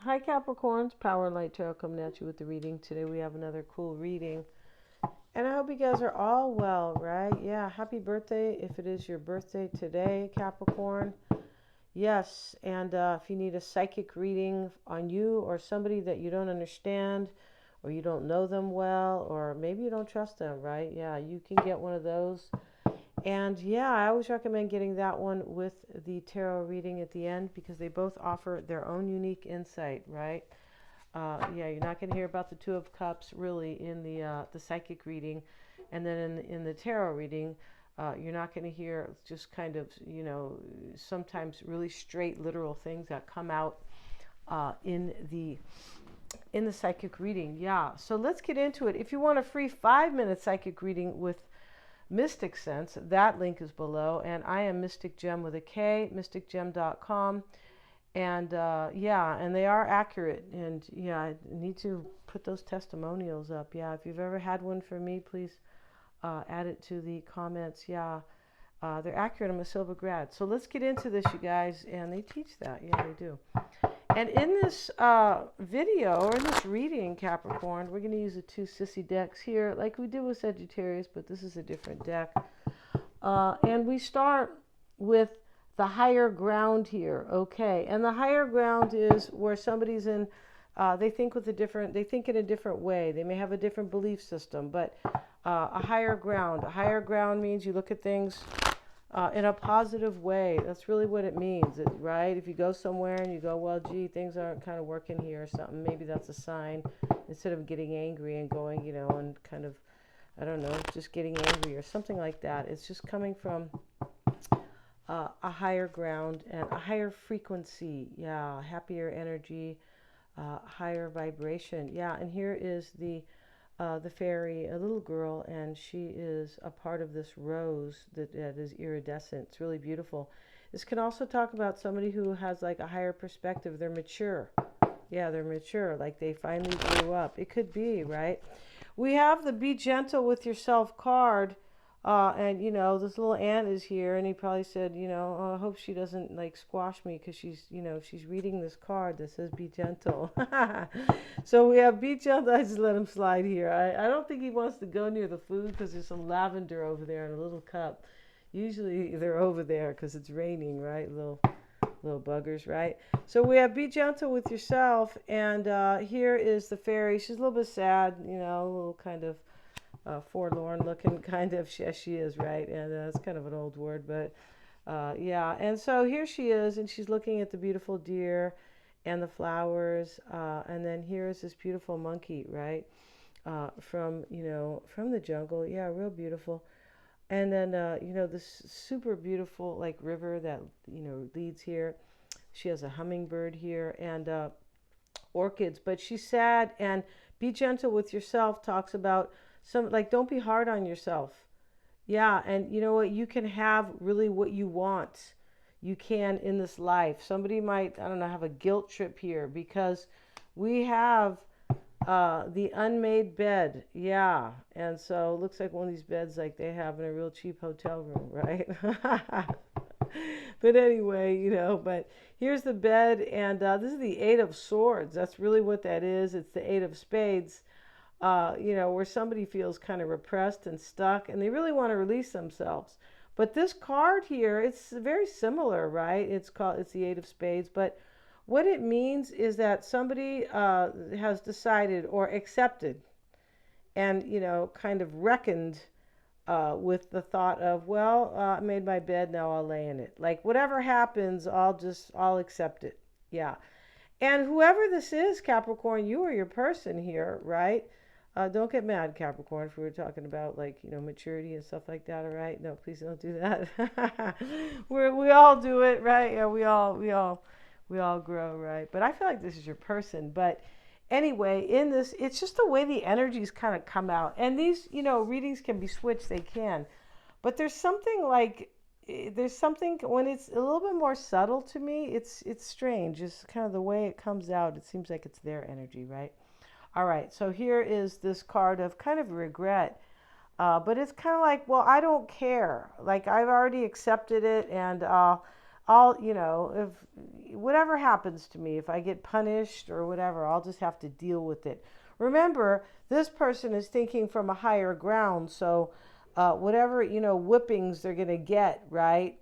Hi Capricorns, Power and Light Tarot coming at you with the reading. Today we have another cool reading. And I hope you guys are all well, right? Yeah, happy birthday if it is your birthday today, Capricorn. Yes, and if you need a psychic reading on you or somebody that you don't understand or you don't know them well or maybe you don't trust them, right? Yeah, you can get one of those. And yeah, I always recommend getting that one with the tarot reading at the end because they both offer their own unique insight, right? Yeah, you're not going to hear about the Two of Cups really in the psychic reading, and then in the tarot reading, you're not going to hear just kind of sometimes really straight literal things that come out in the psychic reading. Yeah, so let's get into it. If you want a free 5-minute psychic reading with Mystic Sense, that link is below, and I am Mystic Gem with a K, mysticgem.com. And yeah, and they are accurate. And yeah, I need to put those testimonials up. Yeah, if you've ever had one for me, please add it to the comments. Yeah, they're accurate. I'm a Silver grad. So let's get into this, you guys. And they teach that. Yeah, they do. And in this video, or in this reading, Capricorn, we're going to use the two sissy decks here, like we did with Sagittarius, but this is a different deck. And we start with the higher ground here, okay? And the higher ground is where somebody's in, they think in a different way. They may have a different belief system, but a higher ground. A higher ground means you look at things in a positive way. That's really what it means, right? If you go somewhere and you go, well, gee, things aren't kind of working here or something, maybe that's a sign. Instead of getting angry and going, and kind of, I don't know, just getting angry or something like that. It's just coming from a higher ground and a higher frequency. Yeah, happier energy, higher vibration. Yeah, and here is the fairy, a little girl, and she is a part of this rose that is iridescent. It's really beautiful. This can also talk about somebody who has like a higher perspective. They're mature. Yeah, they're mature, like they finally grew up. It could be, right? We have the Be Gentle with Yourself card. And this little ant is here, and he probably said, oh, I hope she doesn't like squash me because she's reading this card that says be gentle. So we have be gentle. I just let him slide here. I don't think he wants to go near the food because there's some lavender over there in a little cup. Usually they're over there because it's raining, right? Little buggers, right? So we have be gentle with yourself, and here is the fairy. She's a little bit sad, a little kind of forlorn looking, kind of, as she is, right? And it's kind of an old word, but yeah. And so here she is, and she's looking at the beautiful deer and the flowers, and then here is this beautiful monkey, right? From the jungle. Yeah, real beautiful. And then this super beautiful like river that leads here. She has a hummingbird here and orchids, but she's sad. And be gentle with yourself talks about don't be hard on yourself. Yeah, and you know what? You can have really what you want. You can in this life. Somebody might, I don't know, have a guilt trip here because we have the unmade bed. Yeah, and so it looks like one of these beds like they have in a real cheap hotel room, right? But anyway, but here's the bed, and this is the Eight of Swords. That's really what that is. It's the Eight of Spades. Where somebody feels kind of repressed and stuck and they really want to release themselves. But this card here, it's very similar, right? It's the Eight of Spades, but what it means is that somebody has decided or accepted and, kind of reckoned with the thought of, well, I made my bed, now I'll lay in it. Like whatever happens, I'll accept it. Yeah. And whoever this is, Capricorn, you are your person here, right? Don't get mad, Capricorn, if we were talking about maturity and stuff like that. All right? No, please don't do that. we all do it, right? Yeah, we all grow, right? But I feel like this is your person. But anyway, in this, it's just the way the energies kind of come out. And these, readings can be switched. They can, but there's something when it's a little bit more subtle to me. It's strange. It's kind of the way it comes out. It seems like it's their energy, right? All right, so here is this card of kind of regret, but it's kind of like, well, I don't care. Like I've already accepted it, and I'll I'll, if whatever happens to me, if I get punished or whatever, I'll just have to deal with it. Remember, this person is thinking from a higher ground, so whatever, whippings they're going to get, right,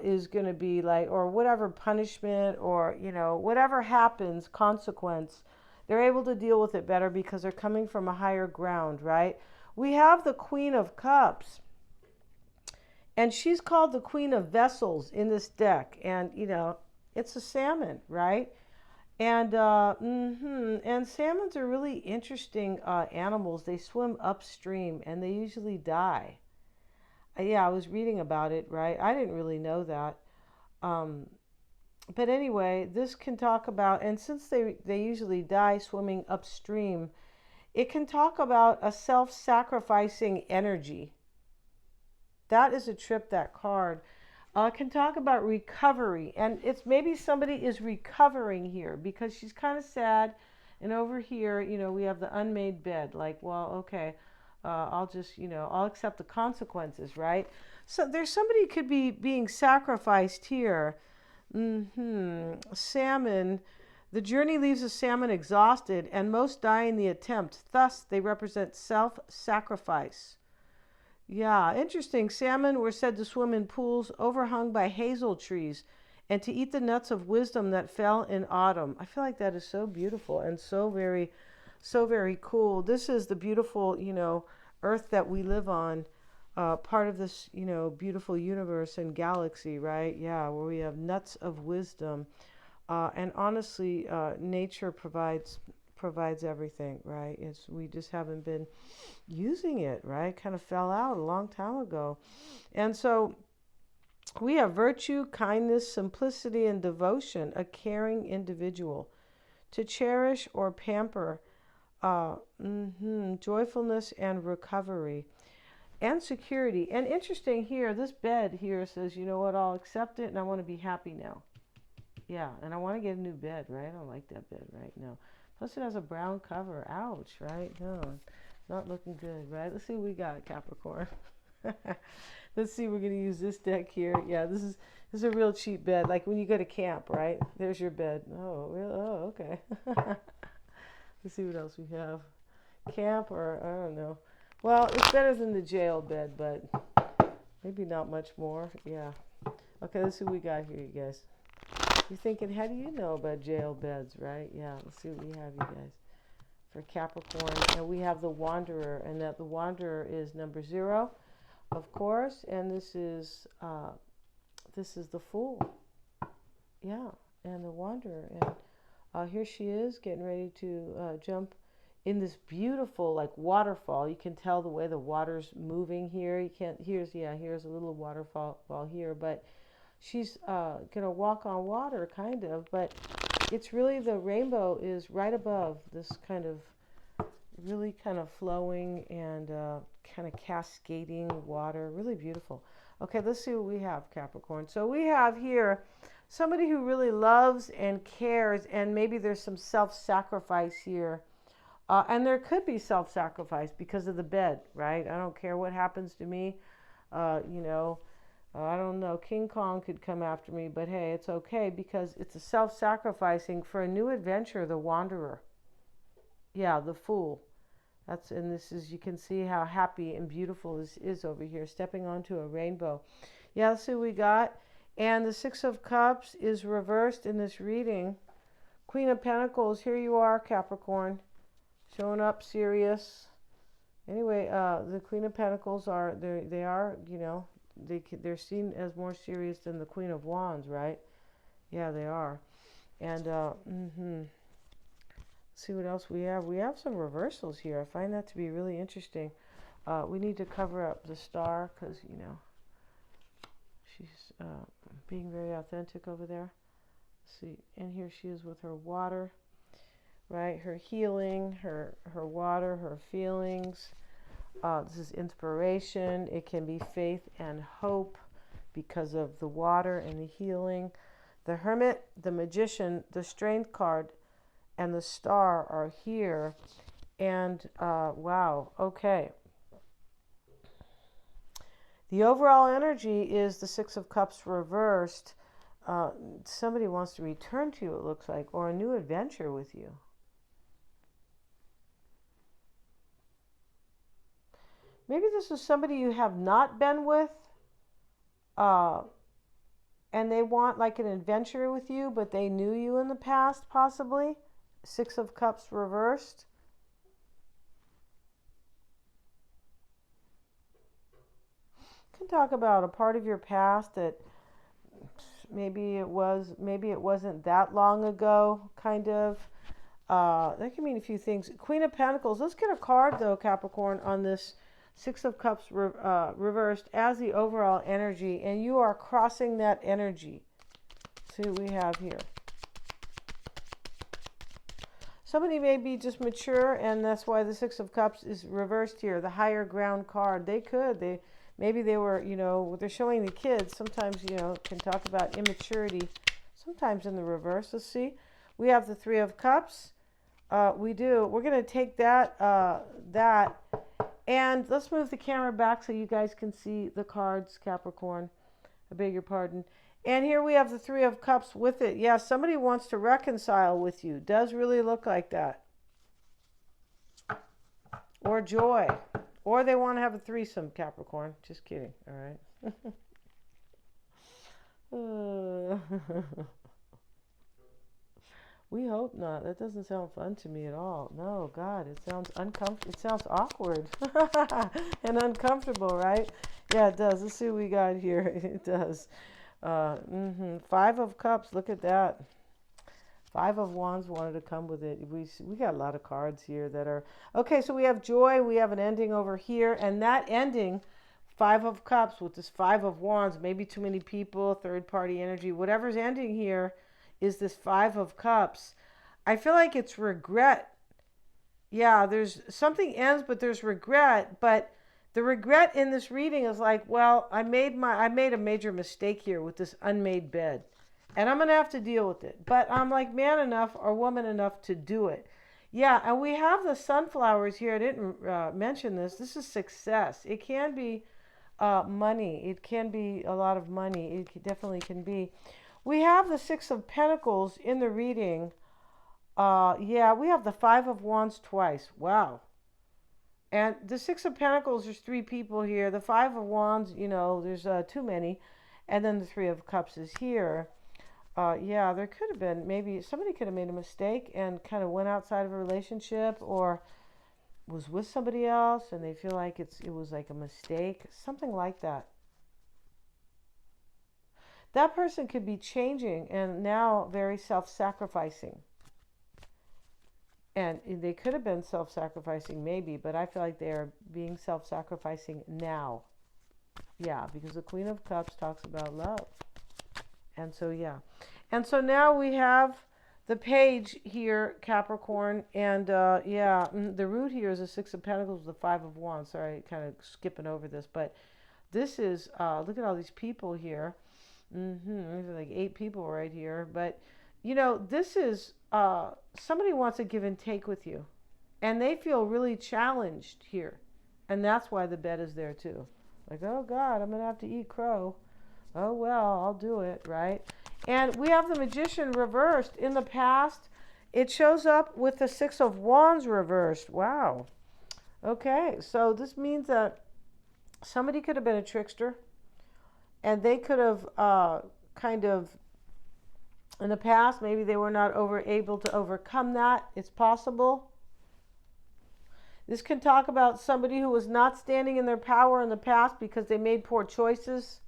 is going to be like, or whatever punishment or, whatever happens, consequence, they're able to deal with it better because they're coming from a higher ground, right? We have the Queen of Cups. And she's called the Queen of Vessels in this deck. And, it's a salmon, right? And and salmons are really interesting animals. They swim upstream and they usually die. Yeah, I was reading about it, right? I didn't really know that. Um, but anyway, this can talk about, and since they usually die swimming upstream, it can talk about a self-sacrificing energy. That is a trip, that card. Can talk about recovery. And it's maybe somebody is recovering here because she's kind of sad. And over here, we have the unmade bed. Like, well, okay, I'll just, I'll accept the consequences, right? So there's somebody who could be being sacrificed here. Salmon. The journey leaves a salmon exhausted and most die in the attempt. Thus, they represent self-sacrifice. Yeah, interesting. Salmon were said to swim in pools overhung by hazel trees and to eat the nuts of wisdom that fell in autumn. I feel like that is so beautiful and so very cool. This is the beautiful, earth that we live on, part of this, beautiful universe and galaxy, right? Yeah, where we have nuts of wisdom. And honestly, nature provides everything, right? We just haven't been using it, right? Kind of fell out a long time ago. And so we have virtue, kindness, simplicity, and devotion, a caring individual. To cherish or pamper, joyfulness and recovery, and security. And interesting here, this bed here says, you know what, I'll accept it and I want to be happy now. Yeah, and I want to get a new bed, right? I don't like that bed right now. Plus it has a brown cover. Ouch, right? No, not looking good, right? Let's see what we got, Capricorn. Let's see, we're going to use this deck here. Yeah, this is a real cheap bed. Like when you go to camp, right? There's your bed. Oh, really? Oh, okay. Let's see what else we have. Camp or, I don't know. Well, it's better than the jail bed, but maybe not much more. Yeah. Okay, let's see what we got here, you guys. You're thinking, how do you know about jail beds, right? Yeah, let's see what we have, you guys. For Capricorn, and we have the Wanderer, and that the Wanderer is number 0, of course, and this is the Fool. Yeah, and the Wanderer, and here she is getting ready to jump in this beautiful like waterfall. You can tell the way the water's moving here. You can't. Here's a little waterfall here, but she's gonna walk on water, kind of. But it's really, the rainbow is right above this kind of really kind of flowing and kind of cascading water. Really beautiful. Okay, let's see what we have, Capricorn. So we have here somebody who really loves and cares, and maybe there's some self-sacrifice here. And there could be self-sacrifice because of the bed, right? I don't care what happens to me. I don't know. King Kong could come after me, but hey, it's okay because it's a self-sacrificing for a new adventure, the Wanderer. Yeah, the Fool. And this is, you can see how happy and beautiful this is over here, stepping onto a rainbow. Yeah, let's see what we got. And the 6 of Cups is reversed in this reading. Queen of Pentacles, here you are, Capricorn. Showing up serious. Anyway, the Queen of Pentacles they're seen as more serious than the Queen of Wands, right? Yeah, they are. And see what else we have. We have some reversals here. I find that to be really interesting. We need to cover up the star because she's being very authentic over there. Let's see, and here she is with her water. Right, her healing, her water, her feelings. This is inspiration. It can be faith and hope because of the water and the healing. The Hermit, the Magician, the Strength card, and the Star are here. And wow, okay. The overall energy is the 6 of Cups reversed. uh, somebody wants to return to you, it looks like, or a new adventure with you. Maybe this is somebody you have not been with, uh, and they want like an adventure with you, but they knew you in the past, possibly. Six of Cups reversed. Can talk about a part of your past that maybe it wasn't that long ago, kind of. That can mean a few things. Queen of Pentacles. Let's get a card though, Capricorn, on this Six of Cups reversed as the overall energy, and you are crossing that energy. See what we have here. Somebody may be just mature, and that's why the Six of Cups is reversed here. The higher ground card. Maybe they were, they're showing the kids. Sometimes, can talk about immaturity. Sometimes in the reverse. Let's see. We have the Three of Cups. We do. We're going to take that, and let's move the camera back so you guys can see the cards, Capricorn. I beg your pardon. And here we have the Three of Cups with it. Yeah, somebody wants to reconcile with you. Does really look like that. Or joy. Or they want to have a threesome, Capricorn. Just kidding, all right? We hope not. That doesn't sound fun to me at all. No, God, it sounds uncomfortable. It sounds awkward and uncomfortable, right? Yeah, it does. Let's see what we got here. It does. Five of Cups. Look at that. Five of Wands wanted to come with it. We got a lot of cards here that are... Okay, so we have joy. We have an ending over here. And that ending, Five of Cups with this Five of Wands, maybe too many people, third-party energy, whatever's ending here is this Five of Cups. I feel like it's regret. Yeah, there's something ends, but there's regret. But the regret in this reading is like, well, I made a major mistake here with this unmade bed. And I'm going to have to deal with it. But I'm like man enough or woman enough to do it. Yeah, and we have the sunflowers here. I didn't mention this. This is success. It can be money. It can be a lot of money. It definitely can be. We have the Six of Pentacles in the reading. Yeah, we have the Five of Wands twice. Wow. And the Six of Pentacles, there's three people here. The Five of Wands, there's too many. And then the Three of Cups is here. Yeah, there could have been, maybe somebody could have made a mistake and kind of went outside of a relationship or was with somebody else and they feel like it was like a mistake. Something like that. That person could be changing and now very self-sacrificing. And they could have been self-sacrificing maybe, but I feel like they are being self-sacrificing now. Yeah, because the Queen of Cups talks about love. And so, yeah. And so now we have the page here, Capricorn. And, the root here is the Six of Pentacles, the Five of Wands. Sorry, kind of skipping over this. But this is, look at all these people here. There's like 8 people right here. But, this is, somebody wants a give and take with you. And they feel really challenged here. And that's why the bed is there too. Like, oh, God, I'm going to have to eat crow. Oh, well, I'll do it, right? And we have the Magician reversed. In the past, it shows up with the Six of Wands reversed. Wow. Okay, so this means that somebody could have been a trickster. And they could have kind of, in the past, maybe they were not able to overcome that. It's possible. This can talk about somebody who was not standing in their power in the past because they made poor choices.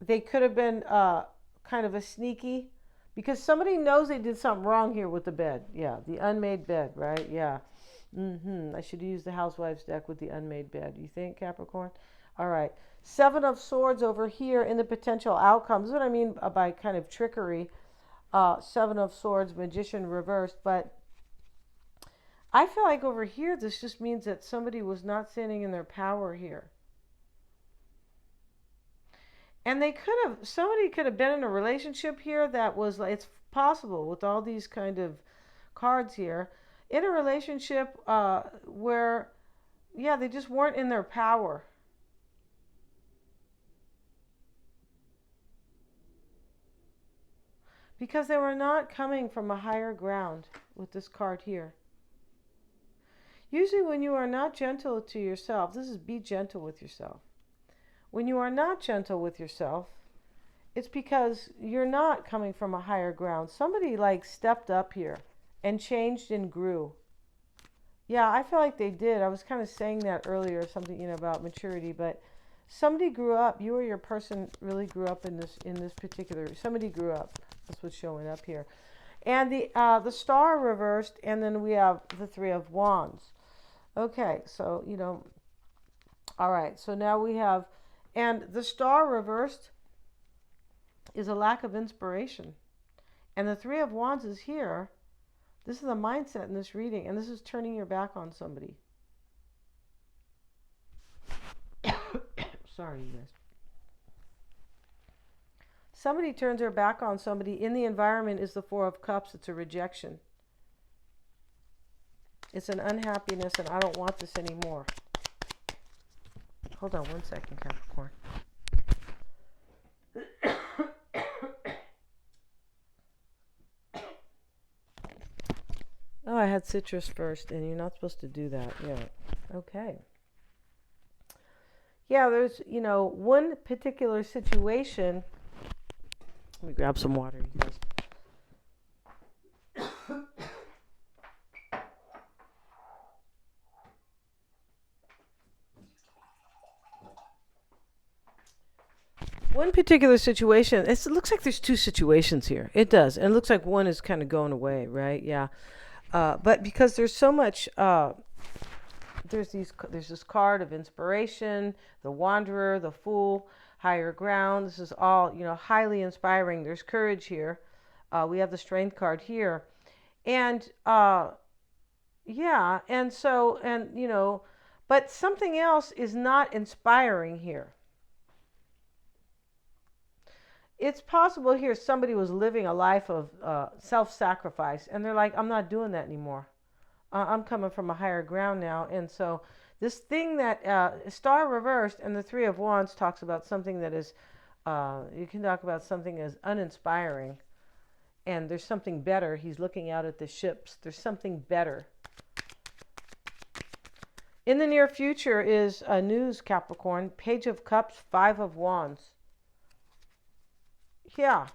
They could have been kind of a sneaky, because somebody knows they did something wrong here with the bed. Yeah, the unmade bed, right? Yeah. I should use the Housewives deck with the unmade bed. You think, Capricorn? All right. Seven of Swords over here in the potential outcomes. This is what I mean by kind of trickery. Seven of Swords, Magician reversed. But I feel like over here, this just means that somebody was not standing in their power here. And somebody could have been in a relationship here that was, it's possible with all these kind of cards here, in a relationship where, yeah, they just weren't in their power. Because they were not coming from a higher ground with this card here. Usually when you are not gentle to yourself, this is be gentle with yourself. When you are not gentle with yourself, it's because you're not coming from a higher ground. Somebody like stepped up here and changed and grew. Yeah, I feel like they did. I was kind of saying that earlier, something, about maturity, but somebody grew up. You or your person really grew up in this particular. Somebody grew up. That's what's showing up here. And the star reversed, and then we have the Three of Wands. Okay, so, all right. So now we have, and the star reversed is a lack of inspiration. And the Three of Wands is here. This is the mindset in this reading, and this is turning your back on somebody. Sorry, you guys. Somebody turns their back on somebody. In the environment is the Four of Cups. It's a rejection. It's an unhappiness, and I don't want this anymore. Hold on one second, Capricorn. Oh, I had citrus first, and you're not supposed to do that. Yeah. Okay. Yeah, there's, one particular situation. Let me grab some water, you guys. One particular situation, it looks like there's two situations here. It does. And it looks like one is kind of going away, right? Yeah. But because there's so much, there's this card of inspiration, the wanderer, the fool, higher ground. This is all, highly inspiring. There's courage here. We have the strength card here. And, yeah. And so, but something else is not inspiring here. It's possible here somebody was living a life of self-sacrifice, and they're like, I'm not doing that anymore. I'm coming from a higher ground now. And so this thing that star reversed and the Three of Wands talks about something that is, you can talk about something as uninspiring, and there's something better. He's looking out at the ships. There's something better. In the near future is news, Capricorn. Page of Cups, Five of Wands. Yeah.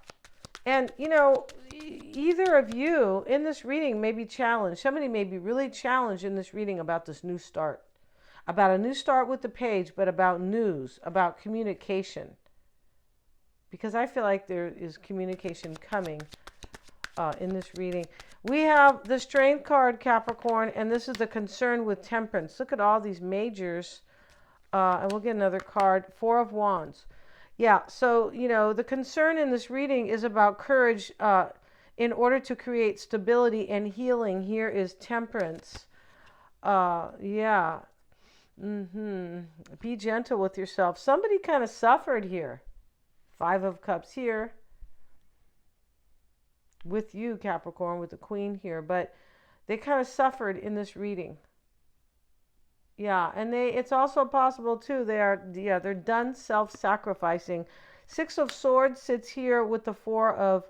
And, either of you in this reading may be challenged. Somebody may be really challenged in this reading about this new start. About a new start with the page, but about news, about communication. Because I feel like there is communication coming in this reading. We have the Strength card, Capricorn, and this is the concern with temperance. Look at all these majors. And we'll get another card. Four of Wands. Yeah, so, the concern in this reading is about courage in order to create stability and healing. Here is temperance. Yeah. Be gentle with yourself. Somebody kind of suffered here. Five of Cups here. With you, Capricorn, with the Queen here. But they kind of suffered in this reading. Yeah, and it's also possible too. They're done self-sacrificing. Six of Swords sits here with the Four of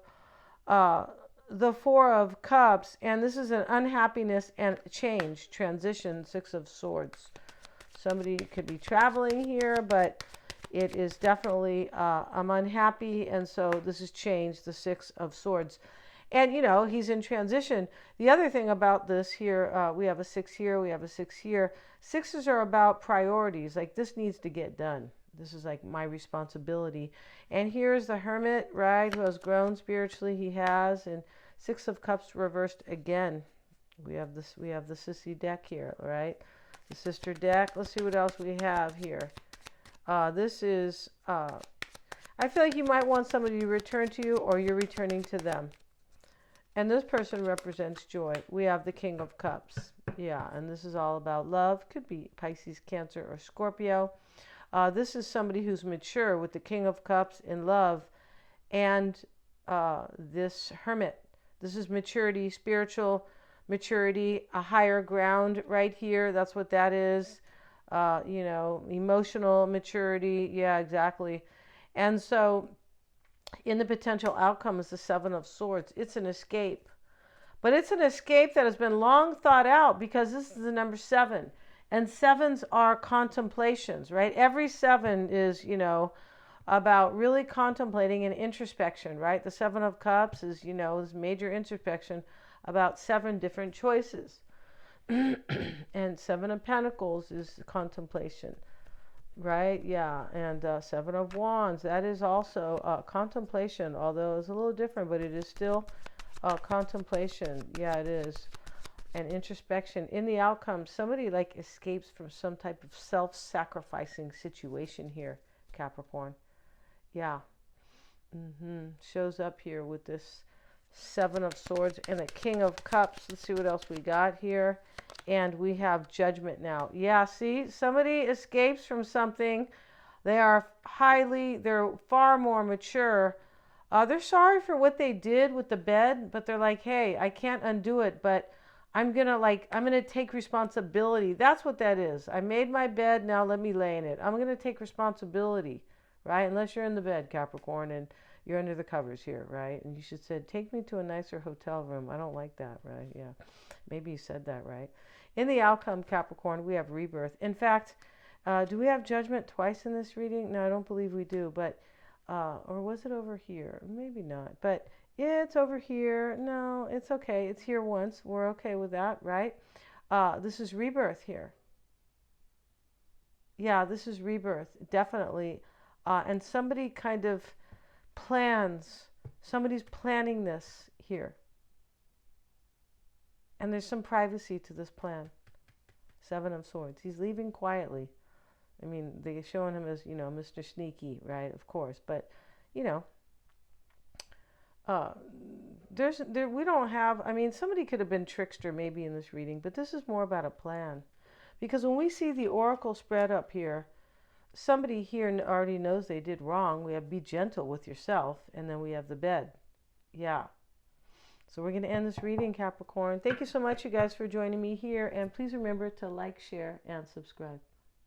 Cups, and this is an unhappiness and change, transition. Six of Swords. Somebody could be traveling here, but it is definitely I'm unhappy, and so this is change. The Six of Swords. And, he's in transition. The other thing about this here, we have a six here, we have a six here. Sixes are about priorities. Like, this needs to get done. This is like my responsibility. And here's the Hermit, right, who has grown spiritually. He has. And Six of Cups reversed again. We have the sissy deck here, right? The sister deck. Let's see what else we have here. This is, I feel like you might want somebody to return to you, or you're returning to them. And this person represents joy. We have the King of Cups. Yeah, and this is all about love. Could be Pisces, Cancer, or Scorpio. This is somebody who's mature with the King of Cups in love. And this Hermit. This is maturity, spiritual maturity, a higher ground right here. That's what that is. Emotional maturity. Yeah, exactly. And so in the potential outcome is the Seven of Swords. It's an escape. But it's an escape that has been long thought out, because this is the number 7. And 7s are contemplations, right? Every 7 is, about really contemplating and introspection, right? The 7 of Cups is, this major introspection about 7 different choices. And 7 of Pentacles is contemplation, right? Yeah. And 7 of Wands, that is also contemplation, although it's a little different, but it is still contemplation. Yeah, it is. And introspection. In the outcome, somebody like escapes from some type of self-sacrificing situation here, Capricorn. Yeah. Shows up here with this 7 of Swords and the King of Cups. Let's see what else we got here. And we have Judgment now. Yeah, see, somebody escapes from something. They're far more mature. They're sorry for what they did with the bed, but they're like, hey, I can't undo it, but I'm gonna take responsibility. That's what that is. I made my bed, now let me lay in it. I'm gonna take responsibility, right? Unless you're in the bed, Capricorn, and you're under the covers here, right? And you should say, take me to a nicer hotel room. I don't like that, right? Yeah, maybe you said that, right? In the outcome, Capricorn, we have rebirth. In fact, do we have Judgment twice in this reading? No, I don't believe we do, but or was it over here? Maybe not, but yeah, it's over here. No, it's okay. It's here once. We're okay with that, right? This is rebirth here. Yeah, this is rebirth, definitely. And somebody kind of somebody's planning this here. And there's some privacy to this plan. 7 of Swords. He's leaving quietly. I mean, they're showing him as, Mr. Sneaky, right? Of course. But, we don't have, somebody could have been trickster maybe in this reading, but this is more about a plan. Because when we see the oracle spread up here, somebody here already knows they did wrong. We have be gentle with yourself, and then we have the bed. Yeah. So we're going to end this reading, Capricorn. Thank you so much, you guys, for joining me here. And please remember to like, share, and subscribe.